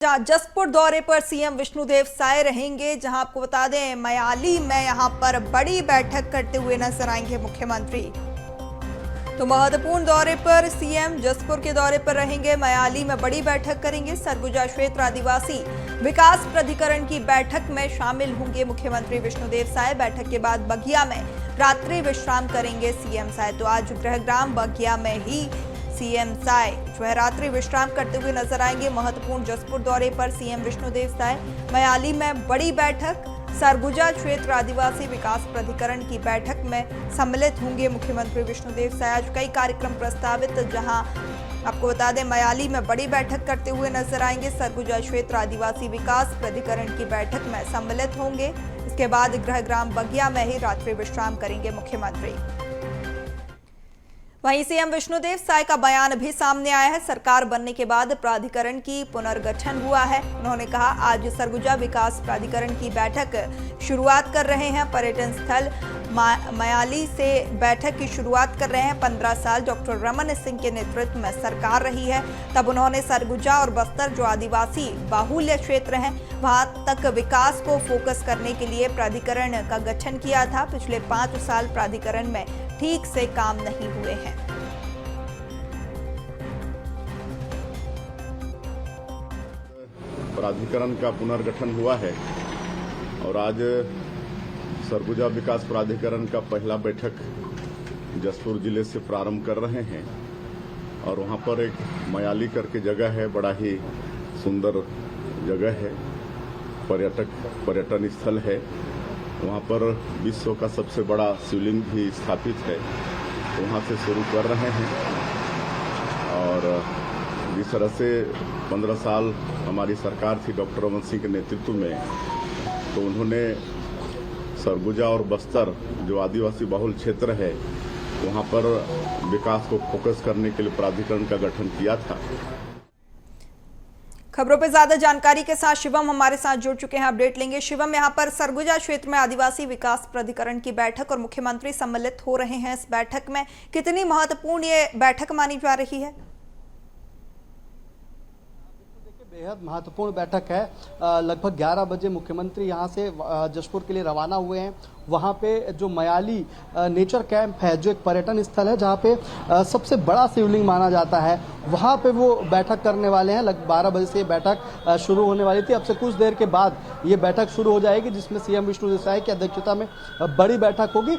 जहां जसपुर दौरे पर सीएम विष्णुदेव साय रहेंगे, जहां आपको बता दें मयाली में यहां पर बड़ी बैठक करते हुए नजर आएंगे मुख्यमंत्री। तो महत्वपूर्ण दौरे पर सीएम जसपुर के दौरे पर रहेंगे, मयाली में बड़ी बैठक करेंगे। सरगुजा क्षेत्र आदिवासी विकास प्राधिकरण की बैठक में शामिल होंगे मुख्यमंत्री विष्णुदेव साय। बैठक के बाद बगिया में रात्रि विश्राम करेंगे सीएम साय। तो आज गृहग्राम बगिया में ही सीएम साय जो है रात्रि विश्राम करते हुए नजर आएंगे। महत्वपूर्ण जसपुर दौरे पर सीएम विष्णुदेव साय। मयाली में बड़ी बैठक, सरगुजा क्षेत्र आदिवासी विकास प्राधिकरण की बैठक में सम्मिलित होंगे मुख्यमंत्री विष्णुदेव साय। आज कई कार्यक्रम प्रस्तावित, जहां आपको बता दें मयाली में बड़ी बैठक करते हुए नजर आएंगे। सरगुजा क्षेत्र आदिवासी विकास प्राधिकरण की बैठक में सम्मिलित होंगे। इसके बाद गृहग्राम बगिया में ही रात्रि विश्राम करेंगे मुख्यमंत्री। वहीं सीएम विष्णुदेव साय का बयान भी सामने आया है। सरकार बनने के बाद प्राधिकरण की पुनर्गठन हुआ है। उन्होंने कहा, आज सरगुजा विकास प्राधिकरण की बैठक शुरुआत कर रहे हैं। पर्यटन स्थल मयाली से बैठक की शुरुआत कर रहे हैं। 15 साल डॉक्टर रमन सिंह के नेतृत्व में सरकार रही है। तब उन्होंने सरगुजा और बस्तर जो आदिवासी बाहुल्य क्षेत्र हैं, वहां तक विकास को फोकस करने के लिए प्राधिकरण का गठन किया था। पिछले 5 साल प्राधिकरण में ठीक से काम नहीं हुए हैं। प्राधिकरण का पुनर्गठन हुआ है और आज सरगुजा विकास प्राधिकरण का पहला बैठक जसपुर जिले से प्रारंभ कर रहे हैं। और वहां पर एक मयाली करके जगह है, बड़ा ही सुंदर जगह है, पर्यटन स्थल है। वहां पर विश्व का सबसे बड़ा शिवलिंग भी स्थापित है, तो वहां से शुरू कर रहे हैं। और जिस तरह से 15 साल हमारी सरकार थी डॉक्टर रमन सिंह के नेतृत्व में, तो उन्होंने सरगुजा और बस्तर जो आदिवासी बहुल क्षेत्र है, वहां पर विकास को फोकस करने के लिए प्राधिकरण का गठन किया था। खबरों पे ज्यादा जानकारी के साथ शिवम हमारे साथ जुड़ चुके हैं, अपडेट लेंगे। शिवम, यहाँ पर सरगुजा क्षेत्र में आदिवासी विकास प्राधिकरण की बैठक और मुख्यमंत्री सम्मिलित हो रहे हैं। इस बैठक में कितनी महत्वपूर्ण ये बैठक मानी जा रही है? बेहद महत्वपूर्ण बैठक है। लगभग 11 बजे मुख्यमंत्री यहां से जसपुर के लिए रवाना हुए हैं। वहां पे जो मयाली नेचर कैंप है, जो एक पर्यटन स्थल है जहां पे सबसे बड़ा शिवलिंग माना जाता है, वहां पे वो बैठक करने वाले हैं। लगभग 12 बजे से ये बैठक शुरू होने वाली थी। अब से कुछ देर के बाद ये बैठक शुरू हो जाएगी, जिसमें सीएम विष्णुदेव साय की अध्यक्षता में बड़ी बैठक होगी।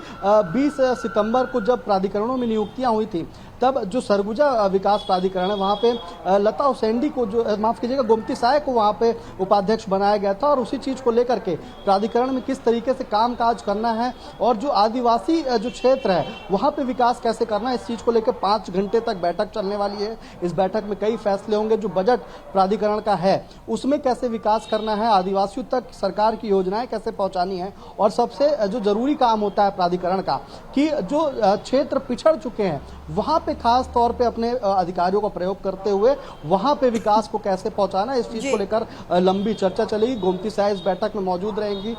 20 सितंबर को जब प्राधिकरणों में नियुक्तियां हुई थी, तब जो सरगुजा विकास प्राधिकरण है वहाँ पे लता हुसैंडी को, जो माफ कीजिएगा गोमती साय को वहाँ पे उपाध्यक्ष बनाया गया था। और उसी चीज को लेकर के प्राधिकरण में किस तरीके से काम काज करना है और जो आदिवासी जो क्षेत्र है वहाँ पे विकास कैसे करना है, इस चीज को लेकर 5 घंटे तक बैठक चलने वाली है। इस बैठक में कई फैसले होंगे। जो बजट प्राधिकरण का है उसमें कैसे विकास करना है, आदिवासियों तक सरकार की योजनाएं कैसे पहुंचानी है, और सबसे जो जरूरी काम होता है प्राधिकरण का, कि जो क्षेत्र पिछड़ चुके हैं वहां पे खास तौर पे अपने अधिकारियों का प्रयोग करते हुए वहां पे विकास को कैसे पहुंचाना है, इस चीज को लेकर लंबी चर्चा चलेगी। गोमती साय इस बैठक में मौजूद रहेंगी।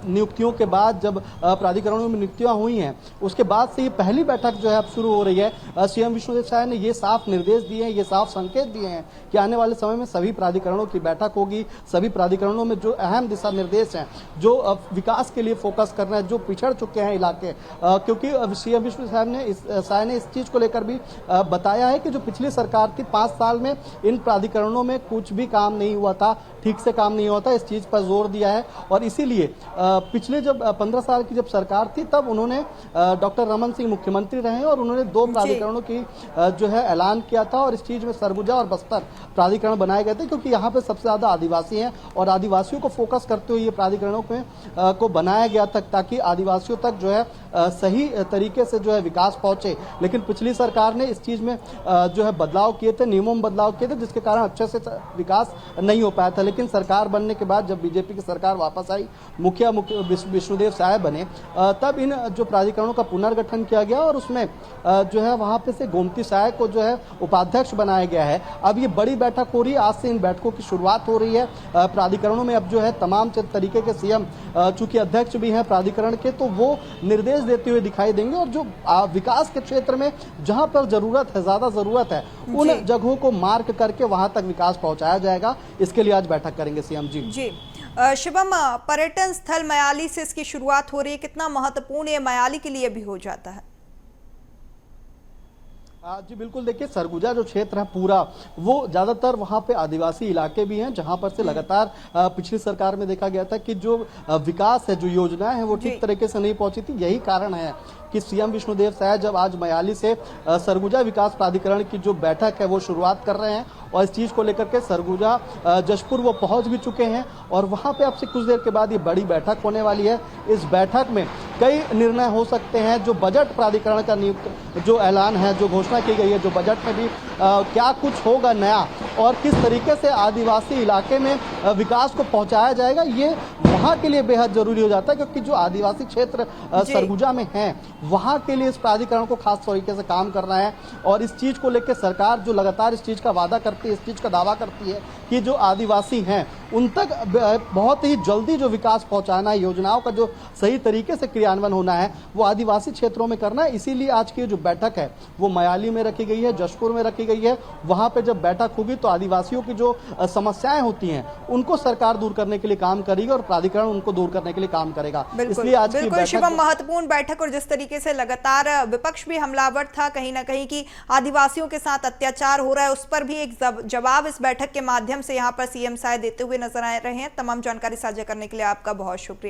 नियुक्तियों के बाद जब प्राधिकरणों में नियुक्तियां हुई हैं, उसके बाद से ये पहली बैठक जो है अब शुरू हो रही है। सीएम विष्णुदेव साय ने ये साफ निर्देश दिए हैं, ये साफ संकेत दिए हैं कि आने वाले समय में सभी प्राधिकरणों की बैठक होगी। सभी प्राधिकरणों में जो अहम दिशा निर्देश हैं, जो विकास के लिए फोकस करना है, जो पिछड़ चुके हैं इलाके, क्योंकि सीएम विष्णुदेव साय ने इस चीज को लेकर भी बताया है कि जो पिछली सरकार थी 5 साल में इन प्राधिकरणों में कुछ भी काम नहीं हुआ था, ठीक से काम नहीं होता, इस चीज पर जोर दिया है। और इसीलिए पिछले जब 15 साल की जब सरकार थी, तब उन्होंने डॉक्टर रमन सिंह मुख्यमंत्री रहे और उन्होंने 2 प्राधिकरणों की जो है ऐलान किया था। और इस चीज में सरगुजा और बस्तर प्राधिकरण बनाए गए थे, क्योंकि यहाँ पे सबसे ज्यादा आदिवासी हैं और आदिवासियों को फोकस करते हुए ये प्राधिकरणों को बनाया गया था, ताकि आदिवासियों तक जो है सही तरीके से जो है विकास पहुंचे। लेकिन पिछली सरकार ने इस चीज में जो है बदलाव किए थे, नियमों में बदलाव किए थे, जिसके कारण अच्छे से विकास नहीं हो पाया था। लेकिन सरकार बनने के बाद जब बीजेपी की सरकार वापस आई, मुखिया विष्णुदेव साय बने, तब इन जो प्राधिकरणों का पुनर्गठन किया गया और उसमें जो है वहां पे से गोमती साय को जो है उपाध्यक्ष बनाया गया है। अब ये बड़ी बैठक हो रही है, आज से इन बैठकों की शुरुआत हो रही है। प्राधिकरणों में अब जो है तमाम तरीके के सीएम चूंकि अध्यक्ष भी हैं प्राधिकरण के, तो वो निर्देश संदेश देते हुए दिखाई देंगे और जो विकास के क्षेत्र में जहां पर जरूरत है, ज्यादा जरूरत है, उन जगहों को मार्क करके वहां तक विकास पहुंचाया जाएगा। इसके लिए आज बैठक करेंगे सीएम जी। शिवम, पर्यटन स्थल मयाली से इसकी शुरुआत हो रही है, कितना महत्वपूर्ण ये मयाली के लिए भी हो जाता है? जी बिल्कुल, देखिए सरगुजा जो क्षेत्र है पूरा, वो ज्यादातर वहाँ पे आदिवासी इलाके भी हैं, जहाँ पर से लगातार पिछली सरकार में देखा गया था कि जो विकास है, जो योजनाएं हैं, वो ठीक तरीके से नहीं पहुंची थी। यही कारण है कि सीएम विष्णुदेव साय जब आज मयाली से सरगुजा विकास प्राधिकरण की जो बैठक है वो शुरुआत कर रहे हैं और इस चीज को लेकर के सरगुजा जशपुर वो पहुंच भी चुके हैं और वहां पे अब से कुछ देर के बाद ये बड़ी बैठक होने वाली है। इस बैठक में कई निर्णय हो सकते हैं। जो बजट प्राधिकरण का नियुक्त जो ऐलान है, जो घोषणा की गई है, जो बजट में भी क्या कुछ होगा नया और किस तरीके से आदिवासी इलाके में विकास को पहुंचाया जाएगा, ये वहां के लिए बेहद जरूरी हो जाता है, क्योंकि जो आदिवासी क्षेत्र सरगुजा में है वहां के लिए इस प्राधिकरण को खास तरीके से काम करना है। और इस चीज को लेकर सरकार जो लगातार इस चीज का वादा करती है, इस चीज का दावा करती है कि जो आदिवासी हैं उन तक बहुत ही जल्दी जो विकास पहुंचाना है, योजनाओं का जो सही तरीके से क्रियान्वयन होना है वो आदिवासी क्षेत्रों में करना है। इसीलिए आज की जो बैठक है वो मयाली में रखी गई है, जशपुर में रखी गई है। वहां पे जब बैठक होगी तो आदिवासियों की जो समस्याएं होती हैं उनको सरकार दूर करने के लिए काम करेगी और प्राधिकरण उनको दूर करने के लिए काम करेगा। इसलिए आज की बैठक शिवम, महत्वपूर्ण बैठक और जिस तरीके से लगातार विपक्ष भी हमलावर था कहीं ना कहीं कि आदिवासियों के साथ अत्याचार हो रहा है, उस पर भी एक जवाब इस बैठक के माध्यम से यहाँ पर सीएम साय देते हुए नजर आ रहे हैं। तमाम जानकारी साझा करने के लिए आपका बहुत शुक्रिया।